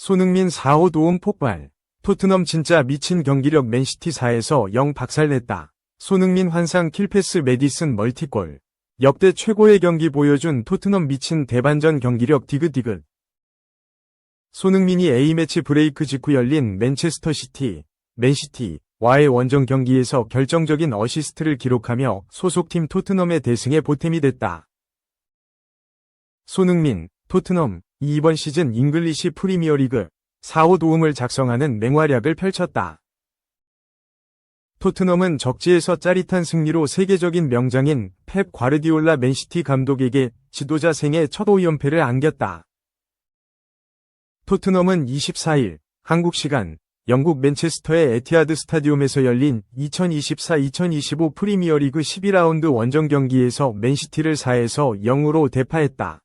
손흥민 4호 도움 폭발. 토트넘 진짜 미친 경기력. 맨시티 4에서 0 박살냈다. 손흥민 환상 킬패스. 메디슨 멀티골. 역대 최고의 경기 보여준 토트넘 미친 대반전 경기력. 디귿디귿. 손흥민이 A매치 브레이크 직후 열린 맨시티와의 원정 경기에서 결정적인 어시스트를 기록하며 소속팀 토트넘의 대승에 보탬이 됐다. 손흥민, 토트넘, 이번 시즌 잉글리시 프리미어리그 4호 도움을 작성하는 맹활약을 펼쳤다. 토트넘은 적지에서 짜릿한 승리로 세계적인 명장인 펩 과르디올라 맨시티 감독에게 지도자 생애 첫 5연패를 안겼다. 토트넘은 24일 한국 시간 영국 맨체스터의 에티하드 스타디움에서 열린 2024-2025 프리미어리그 12라운드 원정 경기에서 맨시티를 4에서 0으로 대파했다.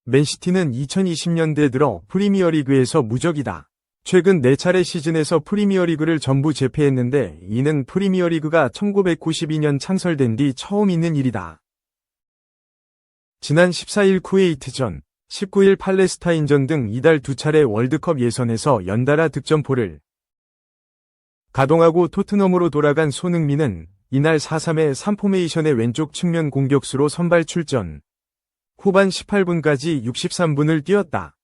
맨시티는 2020년대 들어 프리미어리그에서 무적이다. 최근 4차례 시즌에서 프리미어리그를 전부 제패했는데 이는 프리미어리그가 1992년 창설된 뒤 처음 있는 일이다. 지난 14일 쿠웨이트전, 19일 팔레스타인전 등 이달 2차례 월드컵 예선에서 연달아 득점포를 가동하고 토트넘으로 돌아간 손흥민은 이날 4-3-3 포메이션의 왼쪽 측면 공격수로 선발 출전. 후반 18분까지 63분을 뛰었다.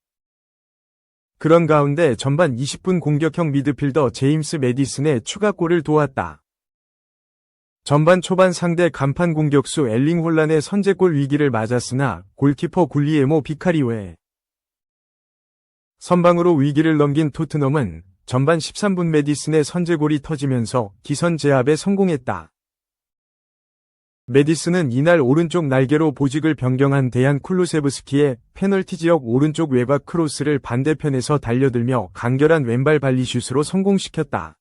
그런 가운데 전반 20분 공격형 미드필더 제임스 메디슨의 추가골을 도왔다. 전반 초반 상대 간판 공격수 엘링 홀란의 선제골 위기를 맞았으나 골키퍼 굴리에모 비카리오의 선방으로 위기를 넘긴 토트넘은 전반 13분 메디슨의 선제골이 터지면서 기선 제압에 성공했다. 메디슨은 이날 오른쪽 날개로 보직을 변경한 데얀 쿨루세브스키의 페널티 지역 오른쪽 외곽 크로스를 반대편에서 달려들며 간결한 왼발 발리슛으로 성공시켰다.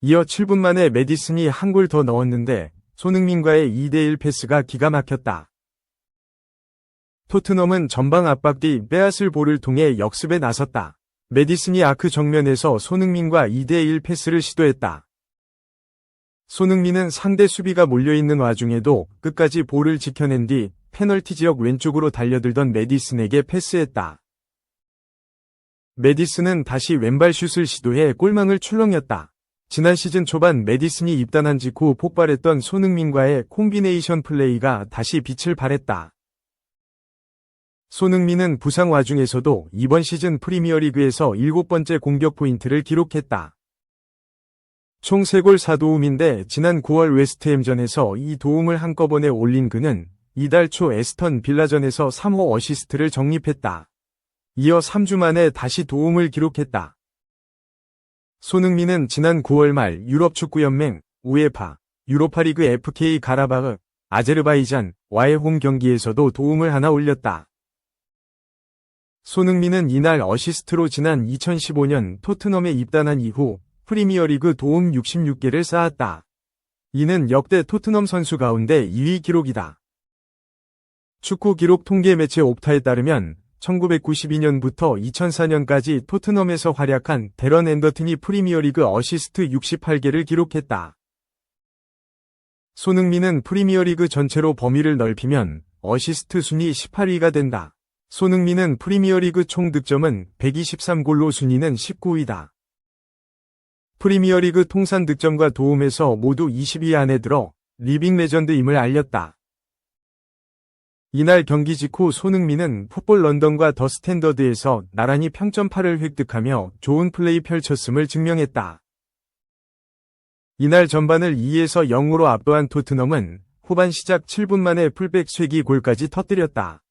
이어 7분 만에 메디슨이 한 골 더 넣었는데 손흥민과의 2대1 패스가 기가 막혔다. 토트넘은 전방 압박 뒤 빼앗을 볼을 통해 역습에 나섰다. 메디슨이 아크 정면에서 손흥민과 2대1 패스를 시도했다. 손흥민은 상대 수비가 몰려있는 와중에도 끝까지 볼을 지켜낸 뒤 페널티 지역 왼쪽으로 달려들던 메디슨에게 패스했다. 메디슨은 다시 왼발 슛을 시도해 골망을 출렁였다. 지난 시즌 초반 메디슨이 입단한 직후 폭발했던 손흥민과의 콤비네이션 플레이가 다시 빛을 발했다. 손흥민은 부상 와중에서도 이번 시즌 프리미어리그에서 7번째 공격 포인트를 기록했다. 총 3골 4도움인데 지난 9월 웨스트햄전에서 이 도움을 한꺼번에 올린 그는 이달 초 에스턴 빌라전에서 3호 어시스트를 적립했다. 이어 3주 만에 다시 도움을 기록했다. 손흥민은 지난 9월 말 유럽축구연맹 우에파 유로파리그 FK 가라바흐 아제르바이잔와의 홈 경기에서도 도움을 하나 올렸다. 손흥민은 이날 어시스트로 지난 2015년 토트넘에 입단한 이후 프리미어리그 도움 66개를 쌓았다. 이는 역대 토트넘 선수 가운데 2위 기록이다. 축구 기록 통계 매체 옵타에 따르면 1992년부터 2004년까지 토트넘에서 활약한 데런 앤더튼이 프리미어리그 어시스트 68개를 기록했다. 손흥민은 프리미어리그 전체로 범위를 넓히면 어시스트 순위 18위가 된다. 손흥민은 프리미어리그 총 득점은 123골로 순위는 19위다. 프리미어리그 통산 득점과 도움에서 모두 20위 안에 들어 리빙 레전드임을 알렸다. 이날 경기 직후 손흥민은 풋볼 런던과 더 스탠더드에서 나란히 평점 8을 획득하며 좋은 플레이 펼쳤음을 증명했다. 이날 전반을 2에서 0으로 압도한 토트넘은 후반 시작 7분 만에 풀백 쇄기 골까지 터뜨렸다.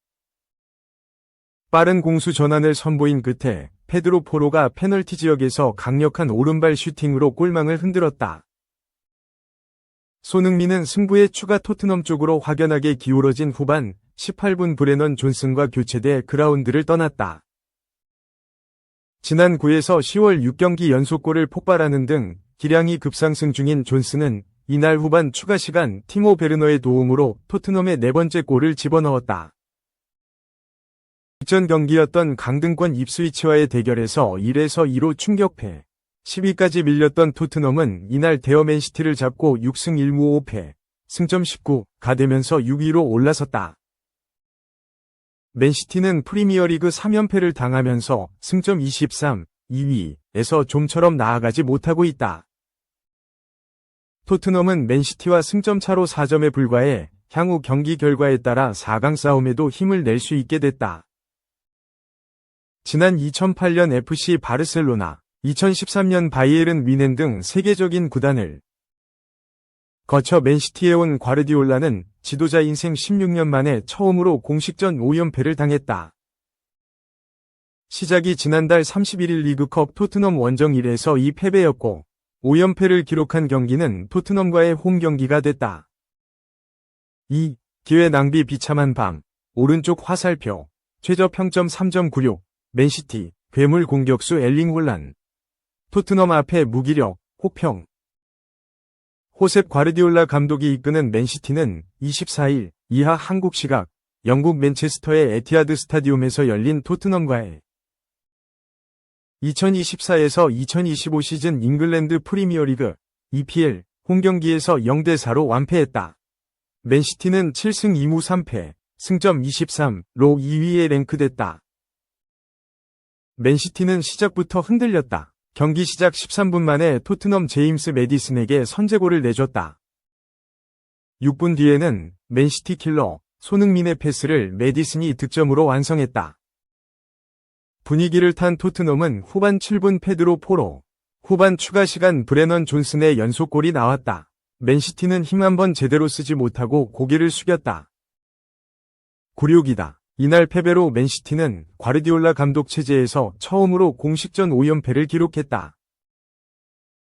빠른 공수 전환을 선보인 끝에 페드로 포로가 페널티 지역에서 강력한 오른발 슈팅으로 골망을 흔들었다. 손흥민은 승부의 추가 토트넘 쪽으로 확연하게 기울어진 후반 18분 브레넌 존슨과 교체돼 그라운드를 떠났다. 지난 9에서 10월 6경기 연속골을 폭발하는 등 기량이 급상승 중인 존슨은 이날 후반 추가 시간 티모 베르너의 도움으로 토트넘의 4번째 골을 집어넣었다. 직전 경기였던 강등권 입스위치와의 대결에서 1에서 2로 충격패. 10위까지 밀렸던 토트넘은 이날 대어 맨시티를 잡고 6승 1무 5패, 승점 19가 되면서 6위로 올라섰다. 맨시티는 프리미어리그 3연패를 당하면서 승점 23, 2위에서 좀처럼 나아가지 못하고 있다. 토트넘은 맨시티와 승점 차로 4점에 불과해 향후 경기 결과에 따라 4강 싸움에도 힘을 낼 수 있게 됐다. 지난 2008년 FC 바르셀로나, 2013년 바이에른 뮌헨 등 세계적인 구단을 거쳐 맨시티에 온 과르디올라는 지도자 인생 16년 만에 처음으로 공식전 5연패를 당했다. 시작이 지난달 31일 리그컵 토트넘 원정 1에서 2패배였고 5연패를 기록한 경기는 토트넘과의 홈 경기가 됐다. 2. 기회 낭비 비참한 밤. 오른쪽 화살표. 최저 평점 3.96. 맨시티. 괴물 공격수 엘링 홀란. 토트넘 앞에 무기력. 혹평. 호셉 과르디올라 감독이 이끄는 맨시티는 24일 이하 한국 시각 영국 맨체스터의 에티하드 스타디움에서 열린 토트넘과의 2024에서 2025 시즌 잉글랜드 프리미어리그 EPL 홈경기에서 0대4로 완패했다. 맨시티는 7승 2무 3패, 승점 23로 2위에 랭크됐다. 맨시티는 시작부터 흔들렸다. 경기 시작 13분 만에 토트넘 제임스 매디슨에게 선제골을 내줬다. 6분 뒤에는 맨시티 킬러 손흥민의 패스를 매디슨이 득점으로 완성했다. 분위기를 탄 토트넘은 후반 7분 페드로 포로, 후반 추가 시간 브레넌 존슨의 연속골이 나왔다. 맨시티는 힘 한번 제대로 쓰지 못하고 고개를 숙였다. 굴욕이다. 이날 패배로 맨시티는 과르디올라 감독 체제에서 처음으로 공식전 5연패를 기록했다.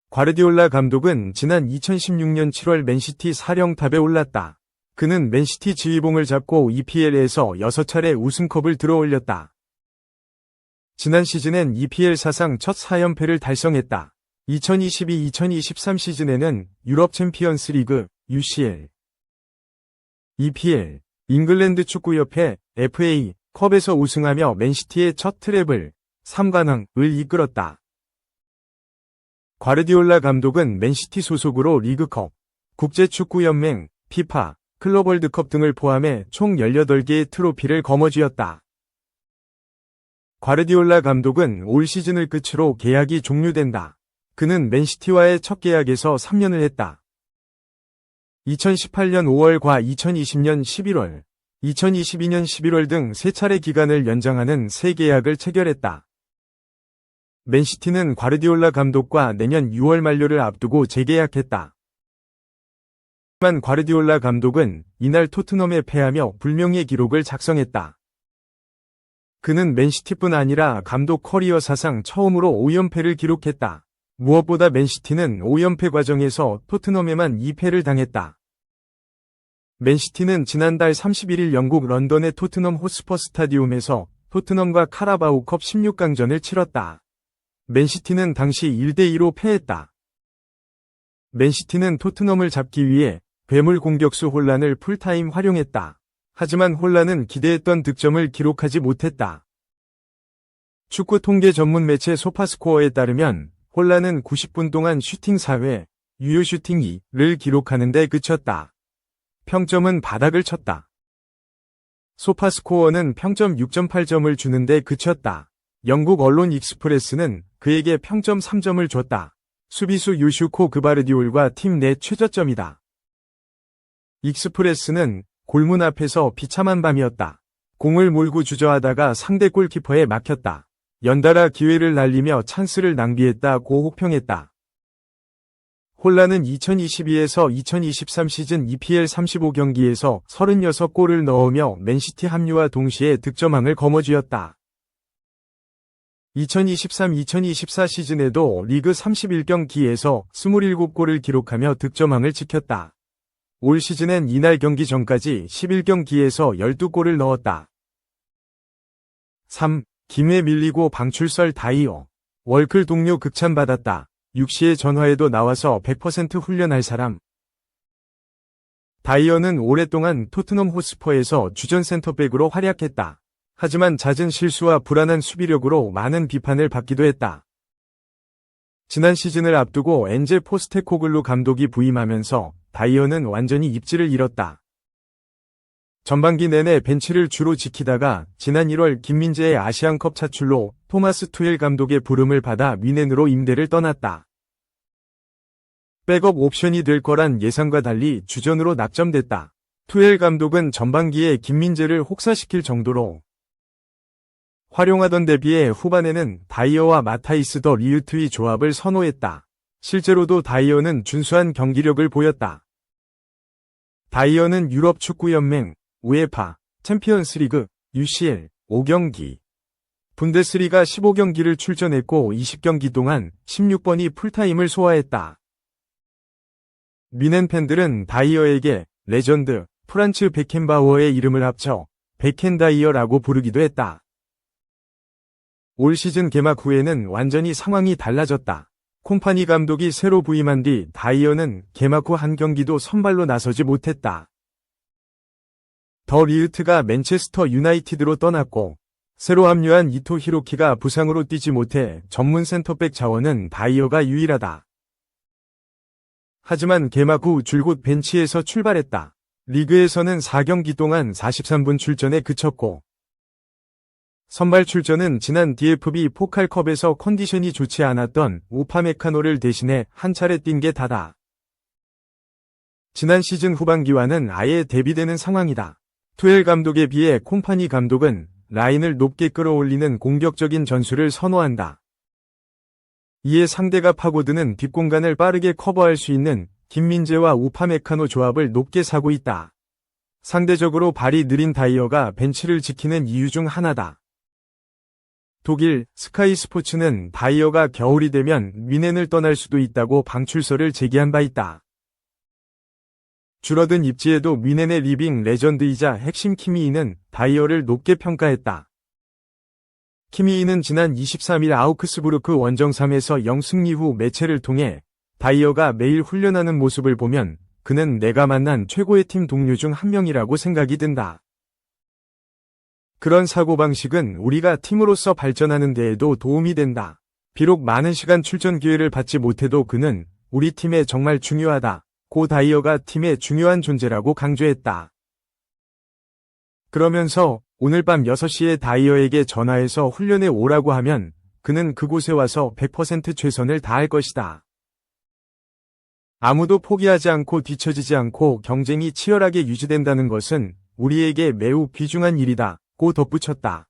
과르디올라 감독은 지난 2016년 7월 맨시티 사령탑에 올랐다. 그는 맨시티 지휘봉을 잡고 EPL에서 6차례 우승컵을 들어올렸다. 지난 시즌엔 EPL 사상 첫 4연패를 달성했다. 2022-2023 시즌에는 유럽 챔피언스 리그, UCL, EPL, 잉글랜드 축구협회, FA, 컵에서 우승하며 맨시티의 첫 트래블, 3관왕을 이끌었다. 과르디올라 감독은 맨시티 소속으로 리그컵, 국제축구연맹, 피파, 클럽 월드컵 등을 포함해 총 18개의 트로피를 거머쥐었다. 과르디올라 감독은 올 시즌을 끝으로 계약이 종료된다. 그는 맨시티와의 첫 계약에서 3년을 했다. 2018년 5월과 2020년 11월, 2022년 11월 등 3차례 기간을 연장하는 새 계약을 체결했다. 맨시티는 과르디올라 감독과 내년 6월 만료를 앞두고 재계약했다. 하지만 과르디올라 감독은 이날 토트넘에 패하며 불명예 기록을 작성했다. 그는 맨시티뿐 아니라 감독 커리어 사상 처음으로 5연패를 기록했다. 무엇보다 맨시티는 5연패 과정에서 토트넘에만 2패를 당했다. 맨시티는 지난달 31일 영국 런던의 토트넘 호스퍼 스타디움에서 토트넘과 카라바오컵 16강전을 치렀다. 맨시티는 당시 1대2로 패했다. 맨시티는 토트넘을 잡기 위해 괴물 공격수 홀란을 풀타임 활용했다. 하지만 홀란은 기대했던 득점을 기록하지 못했다. 축구 통계 전문 매체 소파스코어에 따르면 홀란은 90분 동안 슈팅 4회, 유효 슈팅 2를 기록하는 데 그쳤다. 평점은 바닥을 쳤다. 소파스코어는 평점 6.8점을 주는데 그쳤다. 영국 언론 익스프레스는 그에게 평점 3점을 줬다. 수비수 요슈코 그바르디올과 팀 내 최저점이다. 익스프레스는 골문 앞에서 비참한 밤이었다. 공을 몰고 주저하다가 상대 골키퍼에 막혔다. 연달아 기회를 날리며 찬스를 낭비했다고 혹평했다. 홀란은 2022에서 2023 시즌 EPL 35경기에서 36골을 넣으며 맨시티 합류와 동시에 득점왕을 거머쥐었다. 2023-2024 시즌에도 리그 31경기에서 27골을 기록하며 득점왕을 지켰다. 올 시즌엔 이날 경기 전까지 11경기에서 12골을 넣었다. 3. 김에 밀리고 방출설 다이어. 월클 동료 극찬받았다. 6시에 전화해도 나와서 100% 훈련할 사람. 다이어는 오랫동안 토트넘 호스퍼에서 주전 센터백으로 활약했다. 하지만 잦은 실수와 불안한 수비력으로 많은 비판을 받기도 했다. 지난 시즌을 앞두고 엔제 포스테코글루 감독이 부임하면서 다이어는 완전히 입지를 잃었다. 전반기 내내 벤치를 주로 지키다가 지난 1월 김민재의 아시안컵 차출로 토마스 투엘 감독의 부름을 받아 뮌헨으로 임대를 떠났다. 백업 옵션이 될 거란 예상과 달리 주전으로 낙점됐다. 투엘 감독은 전반기에 김민재를 혹사시킬 정도로 활용하던 데 비해 후반에는 다이어와 마타이스 더 리우트의 조합을 선호했다. 실제로도 다이어는 준수한 경기력을 보였다. 다이어는 유럽 축구연맹, 우에파, 챔피언스리그, UCL, 5경기, 분데스리가 15경기를 출전했고 20경기 동안 16번이 풀타임을 소화했다. 뮌헨 팬들은 다이어에게 레전드, 프란츠 베켄바우어의 이름을 합쳐 베켄다이어라고 부르기도 했다. 올 시즌 개막 후에는 완전히 상황이 달라졌다. 콤파니 감독이 새로 부임한 뒤 다이어는 개막 후 한 경기도 선발로 나서지 못했다. 더 리우트가 맨체스터 유나이티드로 떠났고 새로 합류한 이토 히로키가 부상으로 뛰지 못해 전문 센터백 자원은 다이어가 유일하다. 하지만 개막 후 줄곧 벤치에서 출발했다. 리그에서는 4경기 동안 43분 출전에 그쳤고 선발 출전은 지난 DFB 포칼컵에서 컨디션이 좋지 않았던 우파메카노를 대신해 한 차례 뛴 게 다다. 지난 시즌 후반기와는 아예 대비되는 상황이다. 투엘 감독에 비해 콤파니 감독은 라인을 높게 끌어올리는 공격적인 전술을 선호한다. 이에 상대가 파고드는 뒷공간을 빠르게 커버할 수 있는 김민재와 우파메카노 조합을 높게 사고 있다. 상대적으로 발이 느린 다이어가 벤치를 지키는 이유 중 하나다. 독일 스카이 스포츠는 다이어가 겨울이 되면 뮌헨을 떠날 수도 있다고 방출설을 제기한 바 있다. 줄어든 입지에도 뮌헨의 리빙 레전드이자 핵심 키미이는 다이어를 높게 평가했다. 키미이는 지난 23일 아우크스부르크 원정 3에서 0승리 후 매체를 통해 다이어가 매일 훈련하는 모습을 보면 그는 내가 만난 최고의 팀 동료 중 한 명이라고 생각이 든다. 그런 사고방식은 우리가 팀으로서 발전하는 데에도 도움이 된다. 비록 많은 시간 출전 기회를 받지 못해도 그는 우리 팀에 정말 중요하다. 고 다이어가 팀의 중요한 존재라고 강조했다. 그러면서 오늘 밤 6시에 다이어에게 전화해서 훈련에 오라고 하면 그는 그곳에 와서 100% 최선을 다할 것이다. 아무도 포기하지 않고 뒤처지지 않고 경쟁이 치열하게 유지된다는 것은 우리에게 매우 귀중한 일이다. 고 덧붙였다.